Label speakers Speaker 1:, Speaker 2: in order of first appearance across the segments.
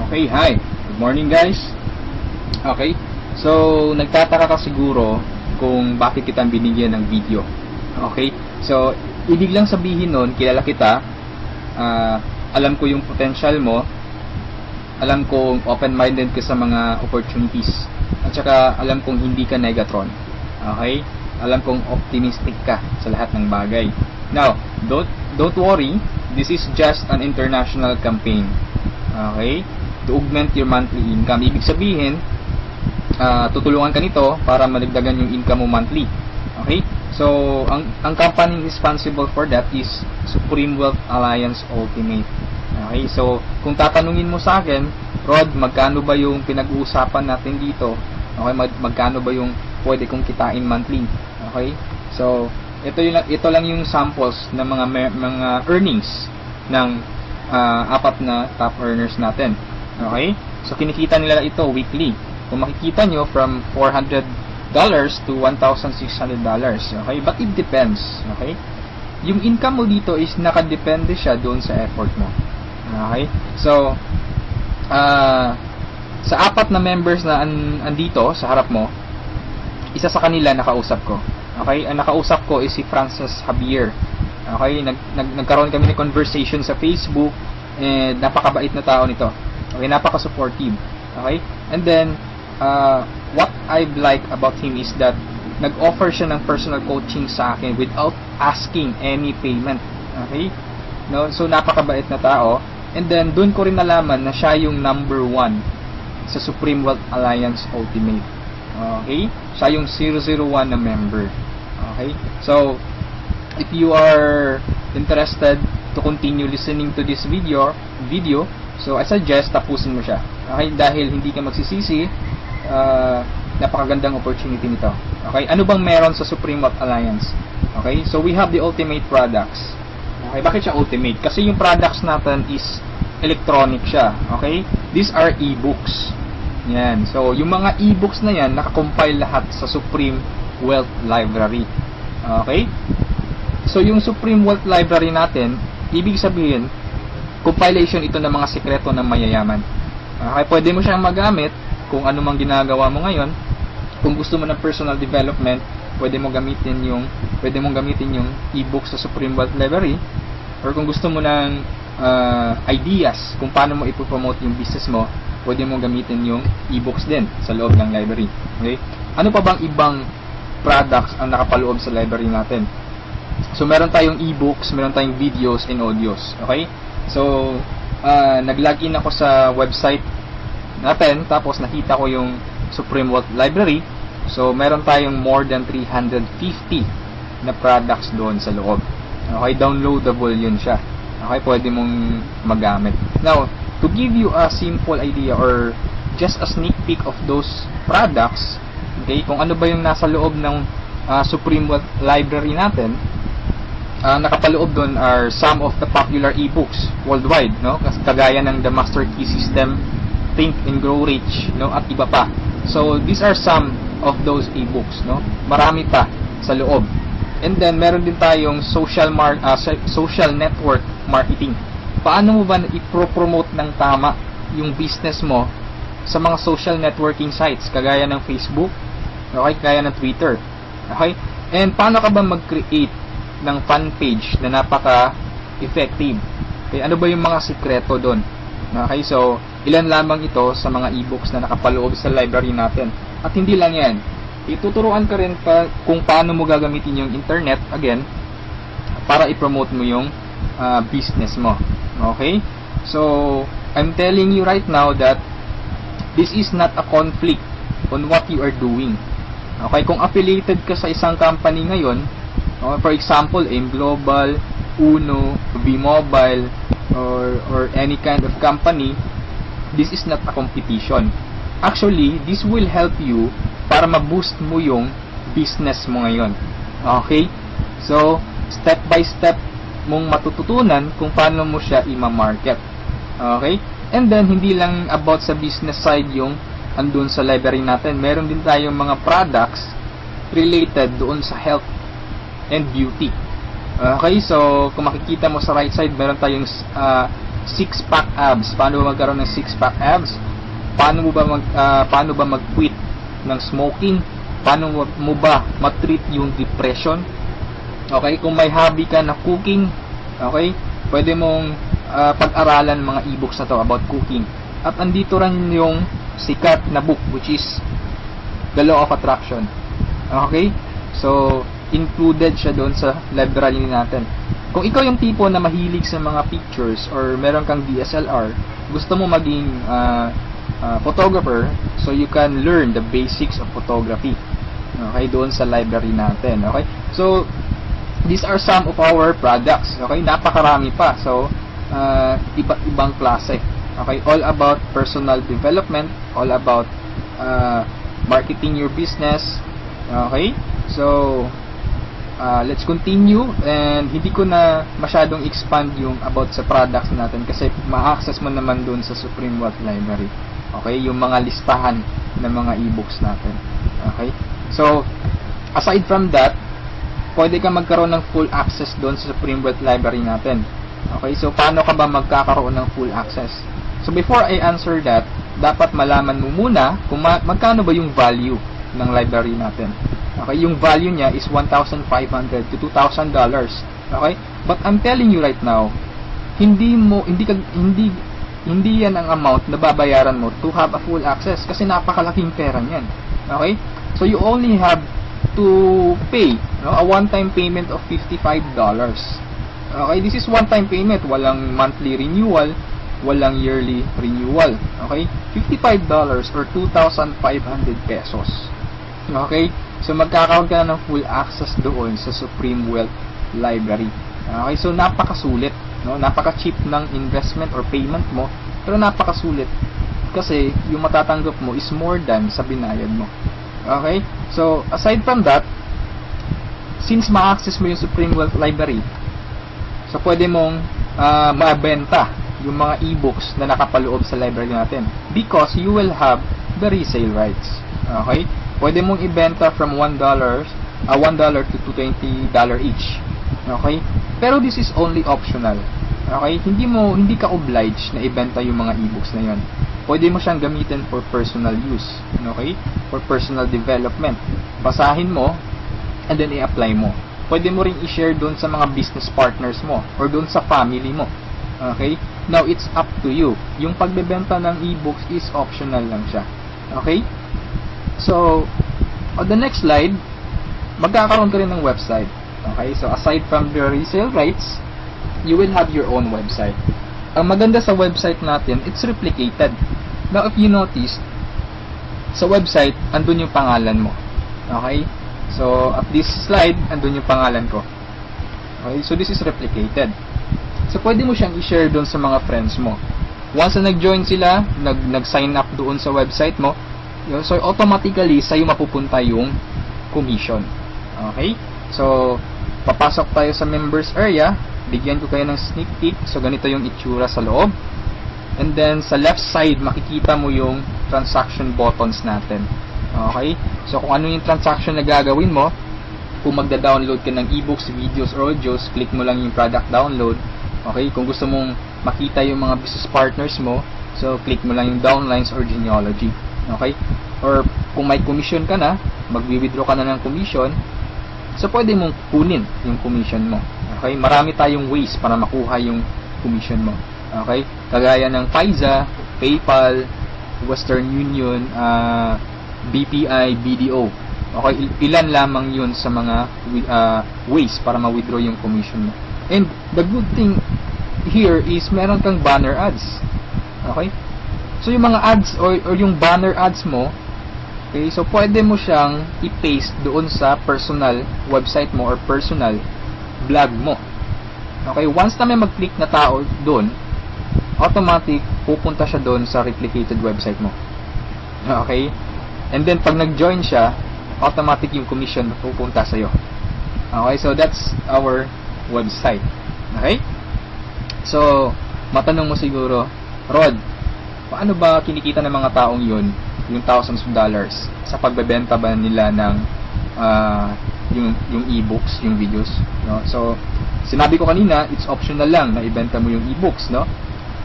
Speaker 1: Okay, hi. Good morning guys. Okay, so nagtataka ka siguro kung bakit kita binigyan ng video. Okay, so ibig lang sabihin nun, kilala kita, alam ko yung potential mo, alam kong open-minded ka sa mga opportunities, at saka alam kong hindi ka negatron. Okay, alam kong optimistic ka sa lahat ng bagay. Now, don't worry, this is just an international campaign. Okay, to augment your monthly income. Ibig sabihin, tutulungan ka nito para madagdagan yung income mo monthly. Okay, so ang company responsible for that is Supreme Wealth Alliance Ultimate. Okay, so kung tatanungin mo sa akin, Rod, magkano ba yung pinag-uusapan natin dito? Okay, magkano ba yung pwede kong kitain monthly? Okay, so ito lang yung samples ng mga earnings ng apat na top earners natin. Okay, so kinikita nila ito weekly. Kung makikita nyo, from $400 to $1,600. Okay, but it depends. Okay, yung income mo dito is nakadepende siya doon sa effort mo. Okay, so sa apat na members na andito sa harap mo, isa sa kanila nakausap ko. Okay, ang nakausap ko is si Francis Javier. Okay, nagkaroon kami ng conversation sa Facebook, and napakabait na tao nito. Okay, napaka-supportive. Okay, and then what I like about him is that nag-offer siya ng personal coaching sa akin without asking any payment. Okay, no, so napakabait na tao. And then doon ko rin nalaman na siya yung number 1 sa Supreme Wealth Alliance Ultimate. Okay, siya yung 001 na member. Okay, so if you are interested to continue listening to this video, so I suggest tapusin mo siya. Okay, dahil hindi ka magsisisi, napakagandang opportunity nito. Okay, ano bang meron sa Supreme Wealth Alliance? Okay, so we have the ultimate products. Okay, bakit siya ultimate? Kasi yung products natin is electronic siya. Okay, these are e-books. Yan, so yung mga e-books na yan, nakakompile lahat sa Supreme Wealth Library. Okay, so yung Supreme Wealth Library natin, ibig sabihin, compilation ito ng mga sikreto ng mayayaman. Okay, pwede mo siyang magamit kung ano mang ginagawa mo ngayon. Kung gusto mo ng personal development, pwede mong gamitin yung e-book sa Supreme Wealth Library. Or kung gusto mo ng ideas kung paano mo ipopromote yung business mo, pwede mong gamitin yung e-books din sa loob ng library. Okay, ano pa bang ibang products ang nakapaloob sa library natin? So meron tayong e-books, meron tayong videos and audios. Okay, so nag-login ako sa website natin, tapos nakita ko yung Supreme Wealth Library. So meron tayong more than 350 na products doon sa loob. Okay, downloadable yun siya. Okay, pwede mong magamit. Now, to give you a simple idea or just a sneak peek of those products, okay, kung ano ba yung nasa loob ng Supreme Wealth Library natin, nakapaloob doon are some of the popular e-books worldwide, no? Kagaya ng The Master Key System, Think and Grow Rich, no? At iba pa. So these are some of those e-books, no? Marami pa sa loob. And then meron din tayong social network marketing. Paano mo ba i-promote ng tama yung business mo sa mga social networking sites kagaya ng Facebook, okay, kagaya ng Twitter. Okay? And paano ka ba mag-create ng fan page na napaka-effective? Okay, ano ba yung mga sikreto doon? Okay, so ilan lamang ito sa mga e-books na nakapaloob sa library natin. At hindi lang yan. Ituturuan ka rin pa kung paano mo gagamitin yung internet, again, para i-promote mo yung business mo. Okay? So, I'm telling you right now that this is not a conflict on what you are doing. Okay? Kung affiliated ka sa isang company ngayon, for example, AIM Global, Uno, B-Mobile, or any kind of company, this is not a competition. Actually, this will help you para ma-boost mo yung business mo ngayon. Okay? So, step by step mong matututunan kung paano mo siya i-market. Okay? And then, hindi lang about sa business side yung andun sa library natin. Meron din tayong mga products related doon sa health and beauty. Okay? So, kung makikita mo sa right side, meron tayong six-pack abs. Paano ba magkaroon ng six-pack abs? Paano ba mag-quit ng smoking? Paano mo ba matreat yung depression? Okay, kung may hobby ka na cooking, okay, pwede mong pag-aralan mga e-books na to about cooking. At andito rin yung sikat na book, which is The Law of Attraction. Okay? So, included siya doon sa library natin. Kung ikaw yung tipo na mahilig sa mga pictures or meron kang DSLR, gusto mo maging photographer, so you can learn the basics of photography. Okay, doon sa library natin. Okay? So, these are some of our products. Okay? Napakarami pa. So, iba't ibang klase. Okay? All about personal development, all about marketing your business. Okay? So, let's continue, and hindi ko na masyadong expand yung about sa products natin kasi ma-access mo naman dun sa Supreme Wealth Library. Okay, yung mga listahan ng mga e-books natin. Okay, so aside from that, pwede ka magkaroon ng full access dun sa Supreme Wealth Library natin. Okay, so paano ka ba magkakaroon ng full access? So before I answer that, dapat malaman mo muna kung magkano ba yung value ng library natin. Okay, yung value niya is $1,500 to $2,000. Okay? But I'm telling you right now, hindi yan ang amount na babayaran mo to have a full access kasi napakalaking pera niyan. Okay? So you only have to pay, no, a one-time payment of $55. Okay? This is one-time payment, walang monthly renewal, walang yearly renewal. Okay? $55 or 2,500 pesos. Okay? So, magkakaroon ka na ng full access doon sa Supreme Wealth Library. Okay? So, napakasulit. No? Napaka-cheap ng investment or payment mo. Pero napakasulit. Kasi, yung matatanggap mo is more than sa binayad mo. Okay? So, aside from that, since ma-access mo yung Supreme Wealth Library, so, pwede mong mabenta yung mga e-books na nakapaloob sa library natin. Because you will have the resale rights. Okay? Pwede mong ibenta from $1 to $20 each. Okay? Pero this is only optional. Okay? Hindi ka obliged na ibenta yung mga e-books na yon. Pwede mo siyang gamitin for personal use. Okay? For personal development. Basahin mo and then i-apply mo. Pwede mo ring i-share doon sa mga business partners mo or doon sa family mo. Okay? Now, it's up to you. Yung pagbebenta ng e-books is optional lang siya. Okay? So, on the next slide, magkakaroon ka rin ng website. Okay? So, aside from the resale rights, you will have your own website. Ang maganda sa website natin, it's replicated. Now, if you notice, sa website, andun yung pangalan mo. Okay? So, at this slide, andun yung pangalan ko. Okay? So, this is replicated. So, pwede mo siyang i-share doon sa mga friends mo. Once na nag-join sila, nag-sign up doon sa website mo, so automatically, sa'yo mapupunta yung commission. Okay? So, papasok tayo sa members area, bigyan ko kayo ng sneak peek. So, ganito yung itsura sa loob. And then, sa left side, makikita mo yung transaction buttons natin. Okay? So, kung ano yung transaction na gagawin mo, kung magda-download ka ng ebooks, videos, or audios, click mo lang yung product download. Okay? Kung gusto mong makita yung mga business partners mo, so, click mo lang yung downlines or genealogy. Okay? Or, kung may commission ka na, mag-withdraw ka na ng commission, so, pwede mong kunin yung commission mo. Okay? Marami tayong ways para makuha yung commission mo. Okay? Kagaya ng Pfizer, PayPal, Western Union, BPI, BDO. Okay? Ilan lamang yun sa mga ways para ma-withdraw yung commission mo. And, the good thing here is meron kang banner ads. Okay? So, yung mga ads or yung banner ads mo, okay, so pwede mo siyang i-paste doon sa personal website mo or personal blog mo. Okay, once na may mag-click na tao doon, automatic pupunta siya doon sa replicated website mo. Okay? And then, pag nag-join siya, automatic yung commission pupunta sa'yo. Okay, so that's our website. Okay? So, matanong mo siguro, Rod, paano ba kinikita ng mga taong yun, yung thousands of dollars, sa pagbebenta ba nila ng yung e-books, yung videos, no? So, sinabi ko kanina, it's optional lang na ibenta mo yung e-books, no?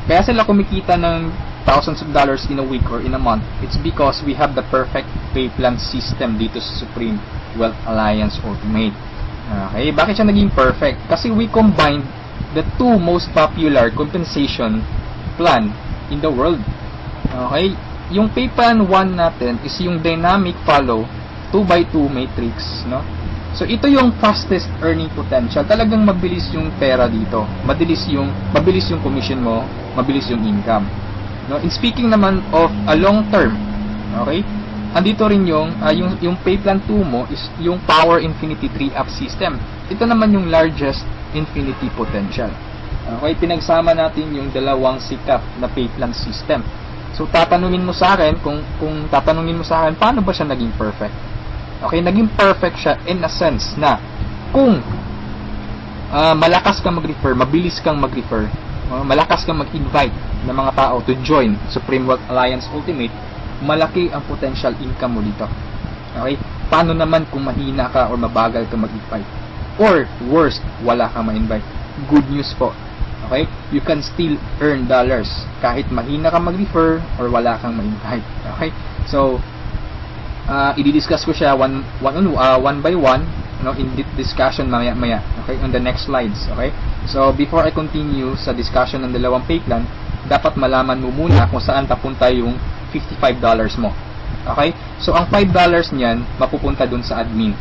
Speaker 1: Kaya sila kumikita ng thousands of dollars in a week or in a month. It's because we have the perfect pay plan system dito sa Supreme Wealth Alliance Ultimate. Okay, bakit siya naging perfect? Kasi we combined the two most popular compensation plan in the world. Okay, yung pay plan 1 natin is yung dynamic follow 2x2 matrix, no? So ito yung fastest earning potential. Talagang mabilis yung pera dito. Mabilis yung commission mo, mabilis yung income. No, in speaking naman of a long term, okay? Andito rin yung pay plan 2 mo is yung Power Infinity 3-up system. Ito naman yung largest infinity potential. Okay, pinagsama natin yung dalawang sikat na pay plan system. So tatanungin mo sa akin kung tatanungin mo sa akin paano ba siya naging perfect? Okay, naging perfect siya in a sense na kung malakas kang mag-refer, mabilis kang mag-refer, malakas kang mag-invite ng mga tao to join Supreme Wealth Alliance Ultimate, malaki ang potential income mo dito. Okay? Paano naman kung mahina ka or mabagal ka mag-invite? Or worst, wala kang ma-invite. Good news po. Okay? You can still earn dollars kahit mahina ka mag-refer or wala kang ma-invite. Okay? So, i-discuss ko siya one by one, no, in discussion maya. Okay? On the next slides. Okay? So, before I continue sa discussion ng dalawang pay plan, dapat malaman mo muna kung saan papunta yung $55 mo. Okay? So, ang $5 niyan, mapupunta dun sa admin.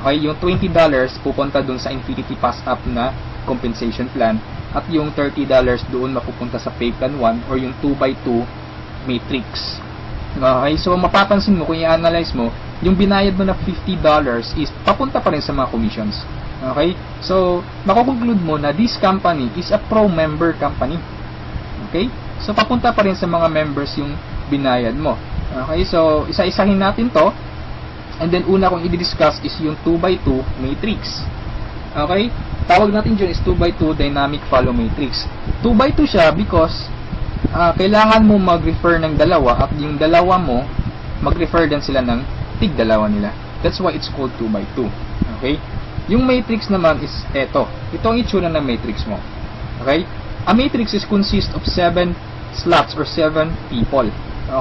Speaker 1: Okay? Yung $20 pupunta dun sa Infinity Pass Up na compensation plan. At yung $30 doon mapupunta sa pay plan 1 or yung 2x2 matrix. Okay? So, mapapansin mo, kung i-analyze mo, yung binayad mo na $50 is papunta pa rin sa mga commissions. Okay? So, makukonclude mo na this company is a pro-member company. Okay? So, papunta pa rin sa mga members yung binayad mo. Okay? So, isa-isahin natin to. And then, una kong i-discuss is yung 2x2 matrix. Okay? Tawag natin dyan is 2x2 dynamic follow matrix. 2x2 siya because kailangan mo mag-refer ng dalawa at yung dalawa mo, mag-refer din sila ng tig-dalawa nila. That's why it's called 2x2. Okay? Yung matrix naman is eto. Ito ang itsura ng matrix mo. Okay? A matrix is consist of 7 slots or 7 people.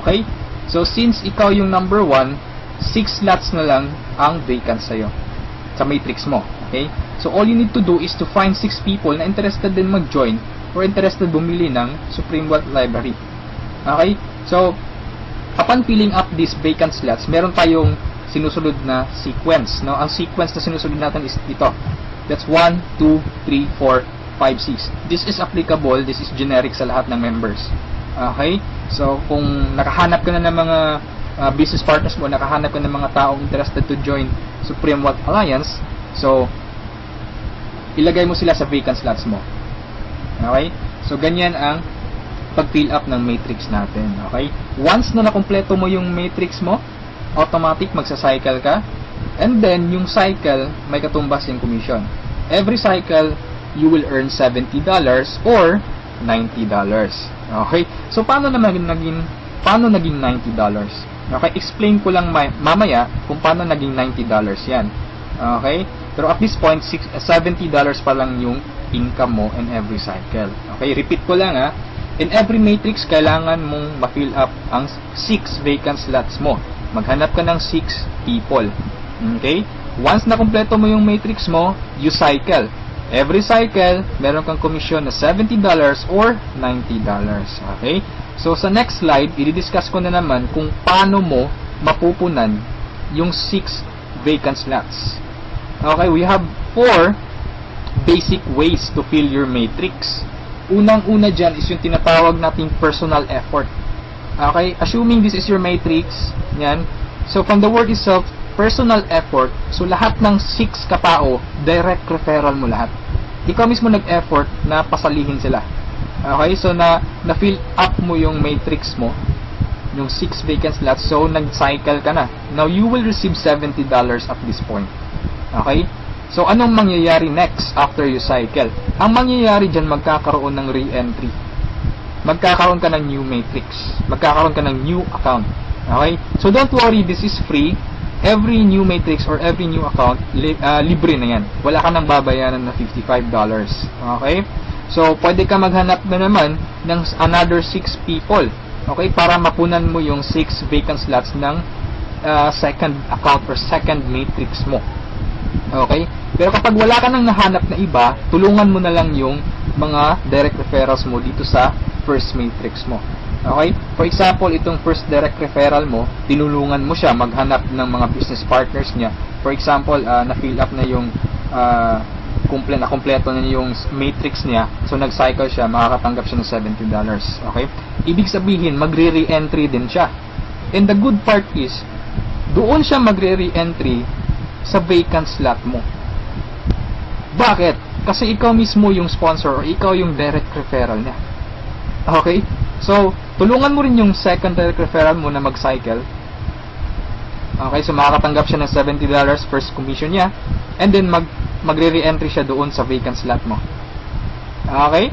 Speaker 1: Okay? So, since ikaw yung number 1, 6 slots na lang ang vacant sa'yo sa matrix mo. Okay? So, all you need to do is to find 6 people na interested din mag-join or interested bumili ng Supreme Wealth Library. Okay? So, upon filling up these vacant slots, meron tayong sinusunod na sequence. No? Ang sequence na sinusunod natin is ito. That's 1, 2, 3, 4, 5, 6. This is applicable, this is generic sa lahat ng members. Okay? So, kung nakahanap ka na ng mga business partners mo, nakahanap ka ng mga taong interested to join Supreme Wealth Alliance, so, ilagay mo sila sa vacant slots mo. Okay? So, ganyan ang pag-fill up ng matrix natin. Okay? Once na nakompleto mo yung matrix mo, automatic magsa-cycle ka. And then, yung cycle, may katumbas yung commission. Every cycle, you will earn $70 or $90. Okay? So, paano naging $90? Okay? Explain ko lang mamaya kung paano naging $90 yan. Okay? Pero at this point, $70 pa lang yung income mo in every cycle. Okay? Repeat ko lang ha. In every matrix, kailangan mong ma-fill up ang 6 vacant slots mo. Maghanap ka ng 6 people. Okay? Once na kumpleto mo yung matrix mo, you cycle. Every cycle, meron kang commission na $70 or $90. Okay? So, sa next slide, i-discuss ko na naman kung paano mo mapupunan yung 6 vacant slots. Okay? We have 4 basic ways to fill your matrix. Unang-una dyan is yung tinatawag nating personal effort. Okay? Assuming this is your matrix, yan. So, from the word itself, personal effort, so lahat ng 6 katao, direct referral mo lahat. Ikaw mismo nag-effort na pasalihin sila. Okay? So, na-fill up mo yung matrix mo, yung 6 vacant slots, so nag-cycle ka na. Now, you will receive $70 at this point. Okay? So, anong mangyayari next after you cycle? Ang mangyayari dyan, magkakaroon ng re-entry. Magkakaroon ka ng new matrix. Magkakaroon ka ng new account. Okay? So, don't worry, this is free. Every new matrix or every new account, libre na yan. Wala ka nang babayaran na $55. Okay? So, pwede ka maghanap na naman ng another 6 people. Okay? Para mapunan mo yung 6 vacant slots ng second account or second matrix mo. Okay? Pero kapag wala ka nang nahanap na iba, tulungan mo na lang yung mga direct referrals mo dito sa first matrix mo. Okay? For example, itong first direct referral mo, tinulungan mo siya maghanap ng mga business partners niya. For example, na-fill up na yung kompleto na yung matrix niya. So, nag-cycle siya, makakatanggap siya ng $70. Okay? Ibig sabihin, magre-re-entry din siya. And the good part is, doon siya magre-re-entry sa vacant slot mo. Bakit? Kasi ikaw mismo yung sponsor or ikaw yung direct referral niya. Okay? So, tulungan mo rin yung second direct referral mo na mag-cycle. Okay? So, makakatanggap siya ng $70 first commission niya. And then, magre-re-entry siya doon sa vacant slot mo. Okay?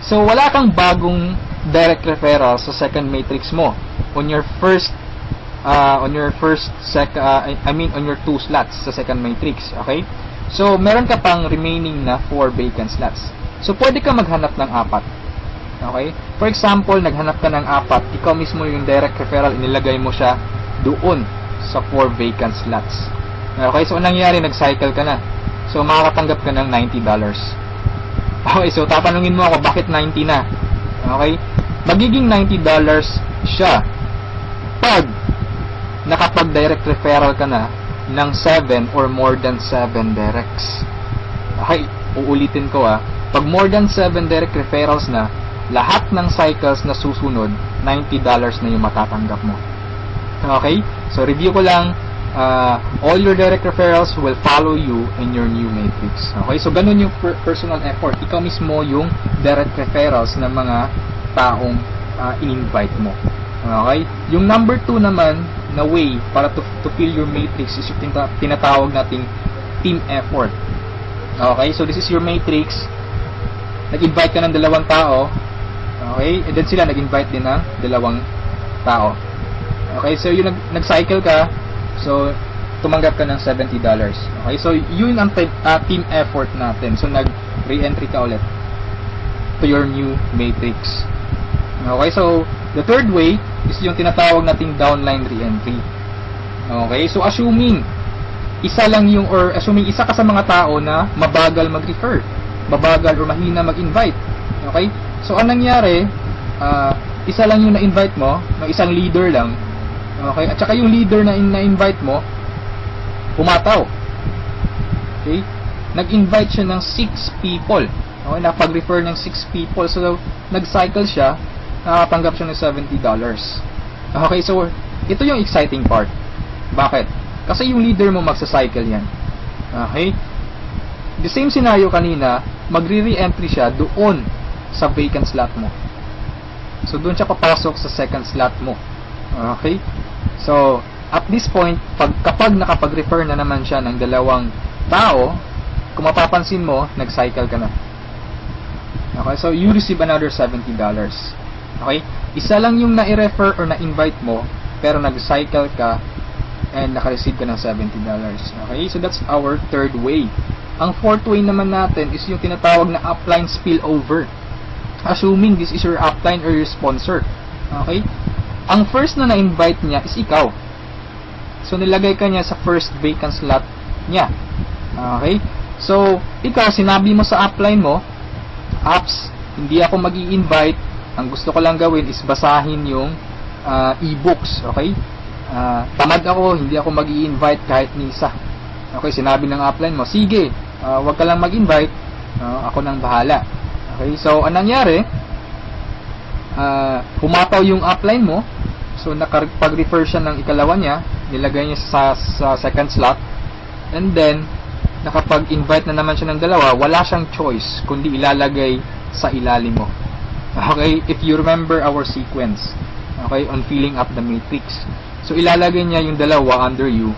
Speaker 1: So, wala kang bagong direct referral sa second matrix mo on your on your 2 slots sa second matrix. Okay? So, meron ka pang remaining na 4 vacant slots. So, pwede ka maghanap ng 4. Okay? For example, naghanap ka ng 4, ikaw mismo yung direct referral, inilagay mo siya doon sa 4 vacant slots. Okay? So, anong nangyari? Nag-cycle ka na. So, makakatanggap ka ng $90. Okay? So, tatanungin mo ako, bakit 90 na? Okay? Magiging $90 siya pag nakapag-direct referral ka na ng 7 or more than 7 directs. Okay, uulitin ko pag more than 7 direct referrals na, lahat ng cycles na susunod, $90 na yung matatanggap mo. Okay, so review ko lang, all your direct referrals will follow you in your new matrix. Okay, so ganun yung personal effort. Ikaw mismo yung direct referrals ng mga taong in-invite mo. Okay, yung number 2 naman na way para to fill your matrix is yung tinatawag nating team effort. Okay, so this is your matrix. Nag-invite ka ng 2 tao. Okay, and then sila nag-invite din ng 2 tao. Okay, so yung nag-cycle ka, so tumanggap ka ng $70. Okay, so yun ang team effort natin. So nag-re-entry ka ulit to your new matrix. Okay, so the third way is yung tinatawag nating downline re-entry. Okay, so assuming isa ka sa mga tao na mabagal mag-refer, mabagal or mahina mag-invite. Okay, so anong nangyari, isa lang yung na-invite mo, ng isang leader lang. Okay, at saka yung leader na na-invite mo, pumataw. Okay, nag-invite siya ng 6 people. Okay, napag-refer ng 6 people. So, nag-cycle siya, nakatanggap siya ng $70. Okay, so, ito yung exciting part. Bakit? Kasi yung leader mo magsa-cycle yan. Okay? The same scenario kanina, magre-re-entry siya doon sa vacant slot mo. So, doon siya papasok sa second slot mo. Okay? So, at this point, kapag nakapag-refer na naman siya ng 2 tao, kung mapapansin mo, nag-cycle ka na. Okay? So, you receive another $70. Okay? Isa lang yung na-refer or na-invite mo, pero nag-cycle ka and naka-receive ka ng $70. Okay? So, that's our third way. Ang fourth way naman natin is yung tinatawag na upline spillover. Assuming this is your upline or your sponsor. Okay? Ang first na na-invite niya is ikaw. So, nilagay ka niya sa first vacant slot niya. Okay? So, ikaw, sinabi mo sa upline mo, apps, hindi ako mag-i-invite. Ang gusto ko lang gawin is basahin yung e-books. Okay? Tamad ako, hindi ako mag-i-invite kahit ni isa. Okay? Sinabi ng upline mo, sige, wag ka lang mag-invite. Ako nang bahala. Okay? So, anong nangyari? Pumataw yung upline mo. So, nakapag-refer siya ng ikalawa niya, nilagay niya sa second slot, and then, nakapag-invite na naman siya ng 2, wala siyang choice, kundi ilalagay sa ilalim mo. Okay? If you remember our sequence, okay, on filling up the matrix. So, ilalagay niya yung 2 under you,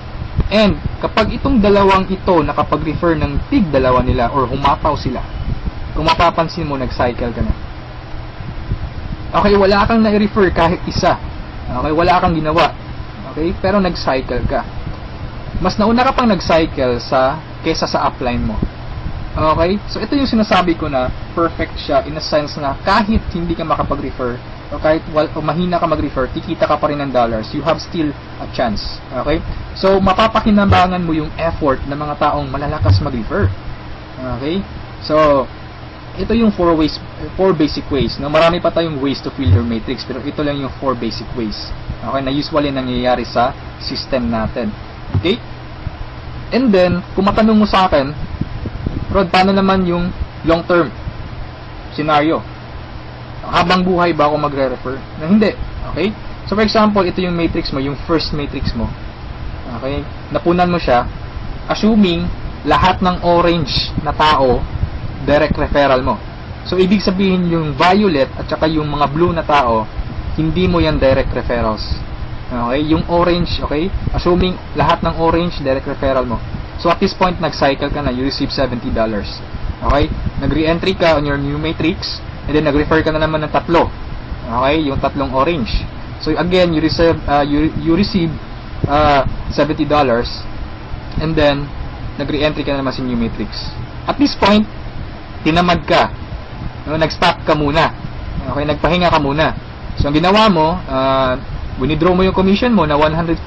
Speaker 1: and kapag itong 2 ito nakapag-refer ng tig 2 nila, or humataw sila, kung mapapansin mo, nag-cycle ka na. Okay, wala kang na-refer kahit isa. Okay, wala kang ginawa. Okay, pero nag-cycle ka. Mas nauna ka pang nag-cycle kesa sa upline mo. Okay? So, ito yung sinasabi ko na perfect siya in a sense na kahit hindi ka makapag-refer o kahit o mahina ka mag-refer, kikita ka pa rin ng dollars. You have still a chance. Okay? So, mapapakinabangan mo yung effort ng mga taong malalakas mag-refer. Okay? So, ito yung 4 basic ways. No? Marami pa tayong ways to fill your matrix, pero ito lang yung 4 basic ways. Okay? Na usually nangyayari sa system natin. Okay? And then, kung matanong mo sa akin, Rod, paano naman yung long-term scenario? Habang buhay ba ako magre-refer? Na hindi. Okay? So, for example, ito yung matrix mo, yung first matrix mo. Okay? Napunan mo siya, assuming lahat ng orange na tao, direct referral mo. So, ibig sabihin yung violet at saka yung mga blue na tao, hindi mo yan direct referrals. Okay? Yung orange, okay? Assuming lahat ng orange, direct referral mo. So, at this point, nag-cycle ka na, you receive $70. Okay? Nag-re-entry ka on your new matrix, and then nag-refer ka na naman ng tatlo. Okay? Yung tatlong orange. So, again, you receive $70, and then, nag-re-entry ka na naman sa new matrix. At this point, tinamad ka. No? Nag-stop ka muna. Okay? Nagpahinga ka muna. So, ang ginawa mo, winidraw mo yung commission mo na $140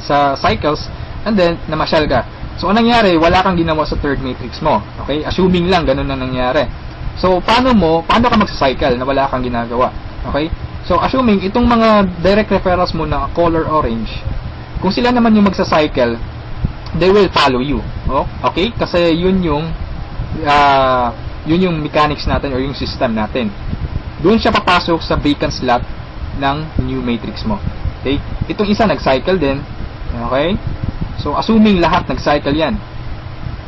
Speaker 1: sa cycles, and then, namasyal ka. So, anong nangyari? Wala kang ginawa sa third matrix mo. Okay? Assuming lang, ganun na nangyari. So, paano ka magsa-cycle na wala kang ginagawa? Okay? So, assuming, itong mga direct referrals mo na color orange, kung sila naman yung magsa-cycle, they will follow you. Oh? Okay? Kasi yun yung mechanics natin or yung system natin. Doon siya papasok sa vacant slot ng new matrix mo. Okay? Itong isa nag-cycle din. Okay? So, assuming lahat nag-cycle yan.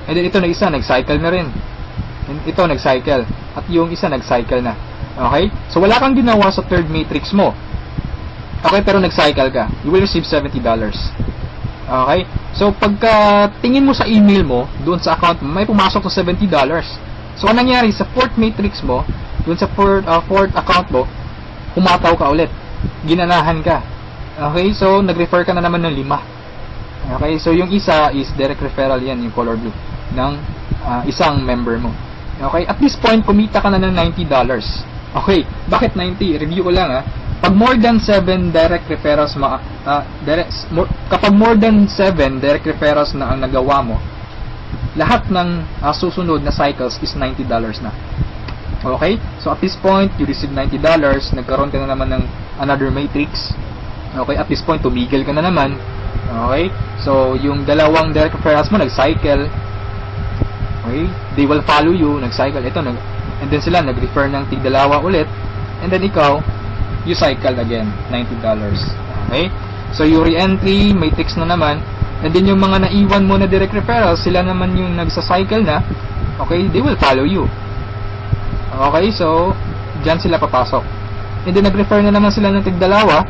Speaker 1: And then, ito na isa, nag-cycle na rin. And ito, nag-cycle. At yung isa, nag-cycle na. Okay? So, wala kang ginawa sa third matrix mo. Okay? Pero nag-cycle ka. You will receive $70. Okay? So, pagka tingin mo sa email mo, doon sa account mo, may pumasok na $70. So, anong nangyari? Sa fourth matrix mo, doon sa fourth account mo, humataw ka ulit. Ginanahan ka. Okay? So, nag-refer ka na naman ng 5. Okay, so yung isa is direct referral yan, yung color blue, ng isang member mo. Okay, at this point, kumita ka na ng $90. Okay, bakit 90? Review ko lang Pag more than 7 direct referrals, kapag more than 7 direct referrals na ang nagawa mo, lahat ng susunod na cycles is $90 na. Okay, so at this point, you receive $90, nagkaroon ka na naman ng another matrix. Okay, at this point, tumigil ka na naman. Okay? So, yung dalawang direct referrals mo, nag-cycle. Okay? They will follow you, nag-cycle. Ito, and then sila, nag-refer ng tig-dalawa ulit. And then ikaw, you cycle again, $90. Okay? So, yung re-entry, matrix na naman. And then yung mga naiwan mo na direct referrals, sila naman yung nagsa-cycle na. Okay? They will follow you. Okay? So, dyan sila papasok. And then, nag-refer na naman sila ng tig-dalawa.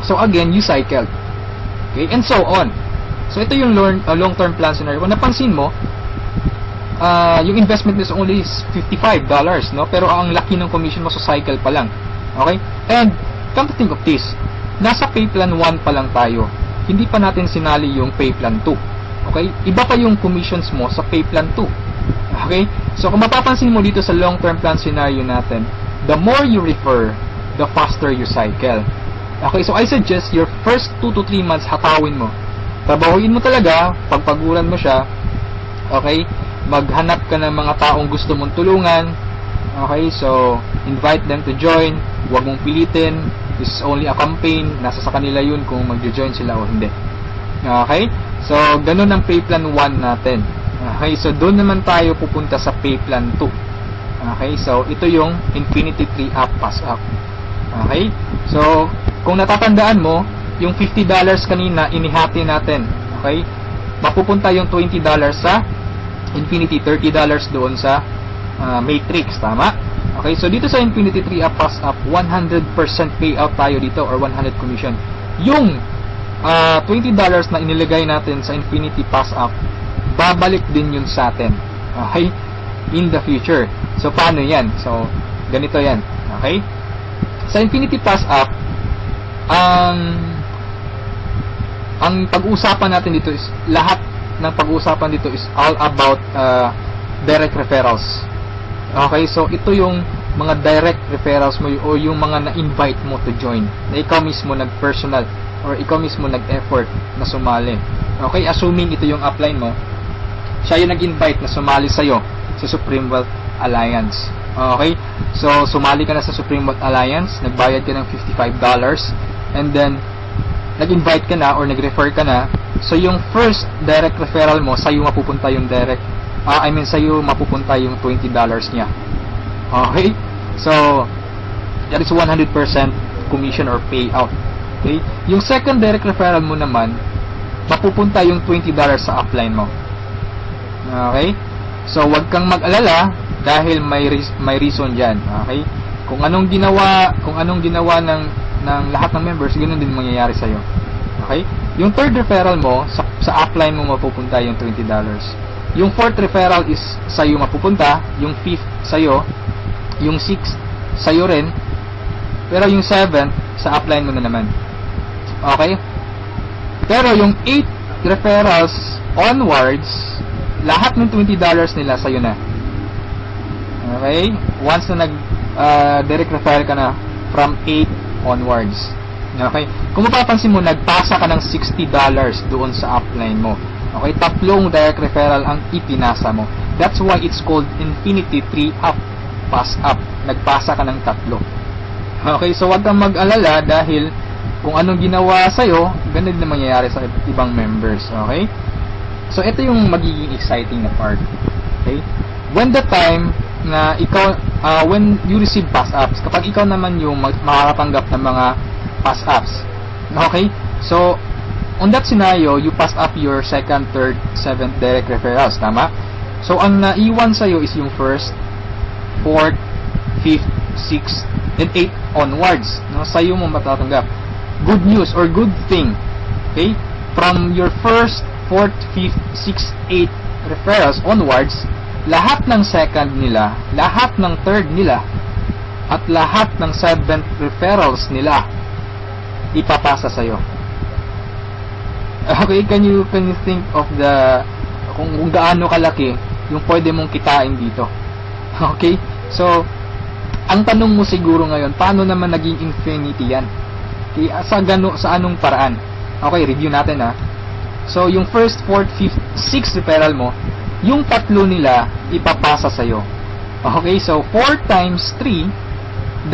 Speaker 1: So, again, you cycle. Okay? And so on. So, ito yung long-term plan scenario. Kung napansin mo, yung investment is only $55, no? Pero ang laki ng commission mo sa cycle pa lang. Okay? And, come to think of this, nasa pay plan 1 pa lang tayo. Hindi pa natin sinali yung pay plan 2. Okay? Iba pa yung commissions mo sa pay plan 2. Okay? So, kung mapapansin mo dito sa long-term plan scenario natin, the more you refer, the faster you cycle. Okay, so I suggest your first 2 to 3 months hatawin mo. Trabahuin mo talaga, pagpaguran mo siya. Okay? Maghanap ka ng mga taong gusto mong tulungan. Okay, so invite them to join. Huwag mong pilitin. This is only a campaign. Nasa sa kanila yun kung mag-join sila o hindi. Okay? So, ganun ang pay plan 1 natin. Okay, so doon naman tayo pupunta sa pay plan 2. Okay, so ito yung Infinity 3 Up Pass Up. Okay? So, kung natatandaan mo, yung $50 kanina, inihati natin. Okay? Mapupunta yung $20 sa Infinity, $30 doon sa Matrix. Tama? Okay? So, dito sa Infinity 3 Up Pass Up, 100% payout tayo dito or 100 commission. Yung $20 na inilagay natin sa Infinity Pass Up, babalik din yun sa atin. Okay? In the future. So, paano yan? So, ganito yan. Okay? Sa Infinity Pass Up, ang pag-uusapan natin dito is lahat ng pag-uusapan dito is all about direct referrals. Okay, so ito yung mga direct referrals mo o yung mga na-invite mo to join, na ikaw mismo nag-personal or ikaw mismo nag-effort na sumali. Okay, assuming ito yung upline mo, siya yung nag-invite na sumali sa'yo sa Supreme Wealth Alliance. Okay, so sumali ka na sa Supreme Wealth Alliance, nagbayad ka ng $55, and then nag-invite ka na or nag-refer ka na, so yung first direct referral mo, sa'yo mapupunta yung sa'yo mapupunta yung $20 niya. Okay? So, that is 100% commission or payout. Okay? Yung second direct referral mo naman, mapupunta yung $20 sa upline mo. Okay? So, wag kang mag-alala dahil may reason diyan. Okay? Kung anong ginawa ng lahat ng members, ganoon din mangyayari sa iyo. Okay? Yung third referral mo, sa upline mo mapupunta yung $20. Yung fourth referral is sa'yo mapupunta, yung fifth sa'yo, yung sixth sa'yo rin, pero yung seventh sa upline mo na naman. Okay? Pero yung 8 referrals onwards, lahat ng $20 nila sa'yo na. Okay? Once na direct referral ka na from 8 onwards. Okay? Kung mapapansin mo, nagpasa ka ng $60 doon sa upline mo. Okay? Tatlong direct referral ang ipinasa mo. That's why it's called Infinity 3 Up. Pass up. Nagpasa ka ng tatlo. Okay? So, wag kang mag-alala dahil kung anong ginawa sa'yo, ganun din mangyayari sa ibang members. Okay? So, ito yung magiging exciting na part. Okay? When the time na ikaw, when you receive pass-ups, kapag ikaw naman yung makakatanggap ng mga pass-ups. Okay? So, on that scenario, you pass up your second, third, seventh direct referrals. Tama? So, ang naiwan sa'yo is yung first, fourth, fifth, sixth, and 8 onwards. No? Sa'yo mo matatanggap. Good news or good thing. Okay? From your first, fourth, fifth, sixth, 8 referrals onwards, lahat ng second nila, lahat ng third nila, at lahat ng seventh referrals nila, ipapasa sa'yo. Okay, can you think of kung gaano kalaki yung pwede mong kitain dito? Okay? So, ang tanong mo siguro ngayon, paano naman naging infinity yan? Okay, sa anong paraan? Okay, review natin ha. So, yung first, fourth, fifth, sixth referral mo, yung tatlo nila ipapasa sa'yo. Okay, so 4 times 3,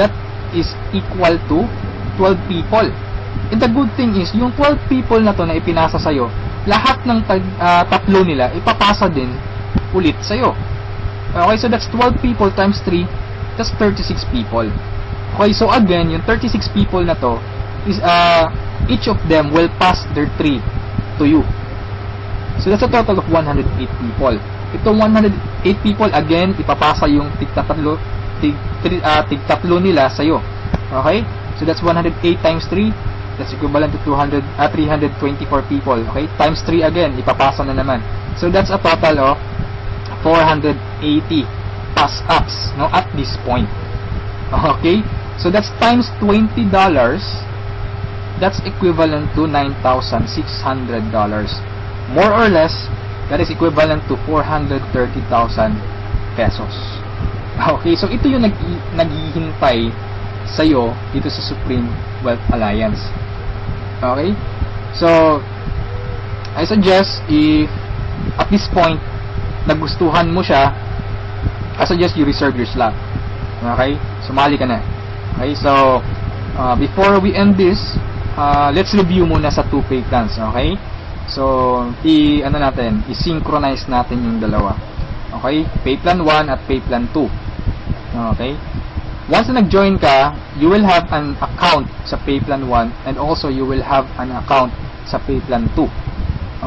Speaker 1: that is equal to 12 people. And the good thing is, yung 12 people na to na ipinasa sa'yo, lahat ng tatlo nila ipapasa din ulit sa'yo. Okay, so that's 12 people times 3, that's 36 people. Okay, so again, yung 36 people na to, is each of them will pass their 3 to you. So that's a total of 108 people. Itong 108 people, again, ipapasa yung tig-tatlo nila sa'yo. Okay? So that's 108 times 3. That's equivalent to 324 people. Okay? Times 3 again, ipapasa na naman. So that's a total of 480 pass-ups, no, at this point. Okay? So that's times $20. That's equivalent to $9,600. More or less, that is equivalent to 430,000 pesos. Okay, so ito yung naghihintay sa'yo dito sa Supreme Wealth Alliance. Okay? So, I suggest if at this point nagustuhan mo siya, I suggest you reserve your slot. Okay? Sumali ka na. Okay? So, before we end this, let's review muna sa 2 pay plans. Okay? So, i-synchronize natin yung dalawa. Okay? Pay plan 1 at pay plan 2. Okay? Once na nag-join ka, you will have an account sa pay plan 1 and also you will have an account sa pay plan 2.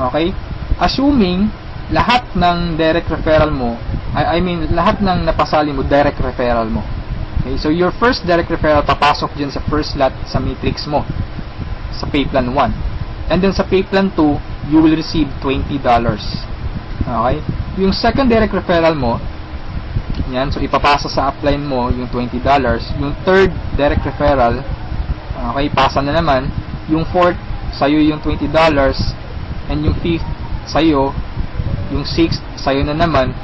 Speaker 1: Okay? Assuming lahat ng direct referral mo, lahat ng napasali mo, direct referral mo. Okay? So, your first direct referral papasok dyan sa first lot sa matrix mo sa pay plan 1. And then sa pay plan 2, you will receive $20. Okay? Yung second direct referral mo, yan, so ipapasa sa upline mo yung $20. Yung third direct referral, okay, pasa na naman. Yung fourth, sa'yo yung $20. And yung fifth, sa'yo. Yung sixth, sa'yo na naman.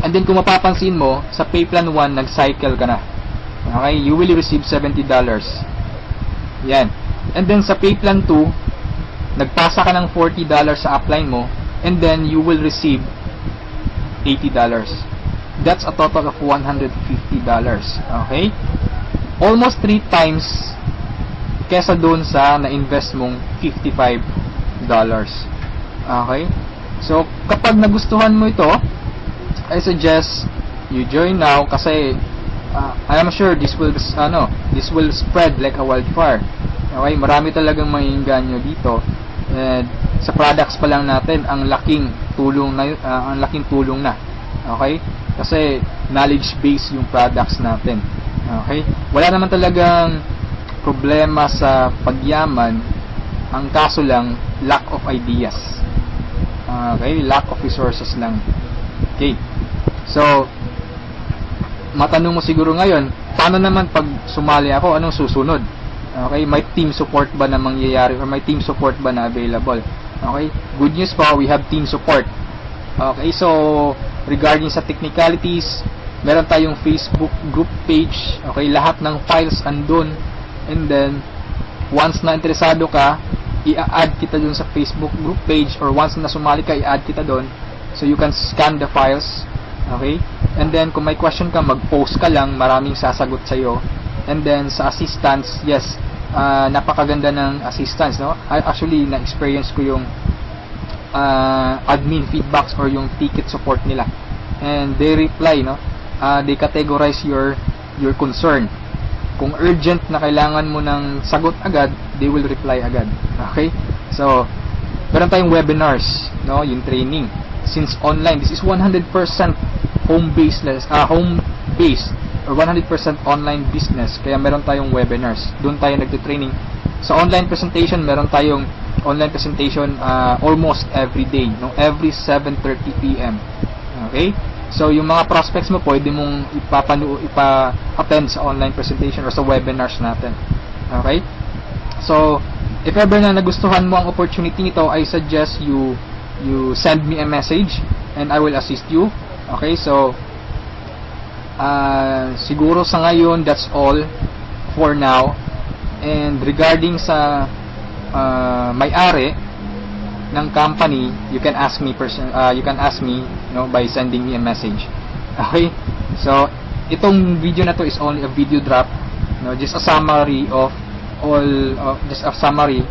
Speaker 1: And then kung mapapansin mo, sa pay plan 1, nag-cycle ka na. Okay? You will receive $70. Yan. And then sa pay plan 2, nagpasa ka ng $40 sa upline mo, and then you will receive $80. That's a total of $150. Okay? Almost 3 times kesa doon sa na-invest mong $55. Okay? So, kapag nagustuhan mo ito, I suggest you join now kasi I am sure this will spread like a wildfire. Okay, marami talagang maiinganyo dito. And sa products pa lang natin, ang laking tulong na. Okay? Kasi knowledge base yung products natin. Okay? Wala naman talagang problema sa pagyaman. Ang kaso lang, lack of ideas. Okay? Lack of resources lang. Okay? So, matanong mo siguro ngayon, paano naman pag sumali ako, anong susunod? Okay, may team support ba na mangyayari or may team support ba na available? Okay, good news po, we have team support. Okay, so regarding sa technicalities, meron tayong Facebook group page. Okay, lahat ng files andun. And then, once na interesado ka, i-add kita dun sa Facebook group page, or once na sumali ka, i-add kita dun. So you can scan the files. Okay? And then, kung may question ka, mag-post ka lang, maraming sasagot sa'yo. And then, sa assistance, yes, napakaganda ng assistance, no? Actually, na-experience ko yung admin feedbacks or yung ticket support nila. And they reply, no? They categorize your concern. Kung urgent na kailangan mo ng sagot agad, they will reply agad. Okay? So, meron tayong webinars, no? Yung training. Since online, this is 100% home-based or 100% online business. Kaya meron tayong webinars. Doon tayo nagte-training. Sa online presentation, meron tayong online presentation almost every day, no? Every 7:30 PM. Okay? So, yung mga prospects mo, pwede mong ipa-attend sa online presentation or sa webinars natin. Okay? So, if ever na nagustuhan mo ang opportunity nito, I suggest you send me a message and I will assist you. Okay, so siguro sa ngayon that's all for now. And regarding sa may-ari ng company, you can ask me by sending me a message. Okay, so itong video na to is only a video drop, just a summary of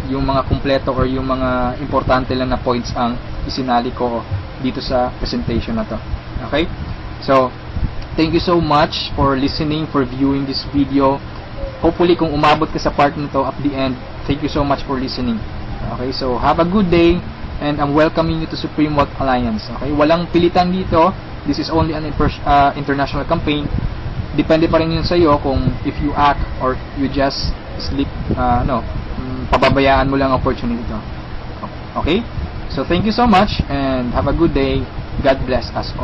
Speaker 1: yung mga kumpleto or yung mga importante lang na points ang isinali ko dito sa presentation na to. Okay? So, thank you so much for listening, for viewing this video. Hopefully, kung umabot ka sa part nito at the end, thank you so much for listening. Okay? So, have a good day and I'm welcoming you to Supreme Wealth Alliance. Okay? Walang pilitan dito. This is only an international campaign. Depende pa rin yun sa iyo kung if you act or you just sleep, pababayaan mo lang opportunity to. Okay? So, thank you so much and have a good day. God bless us all.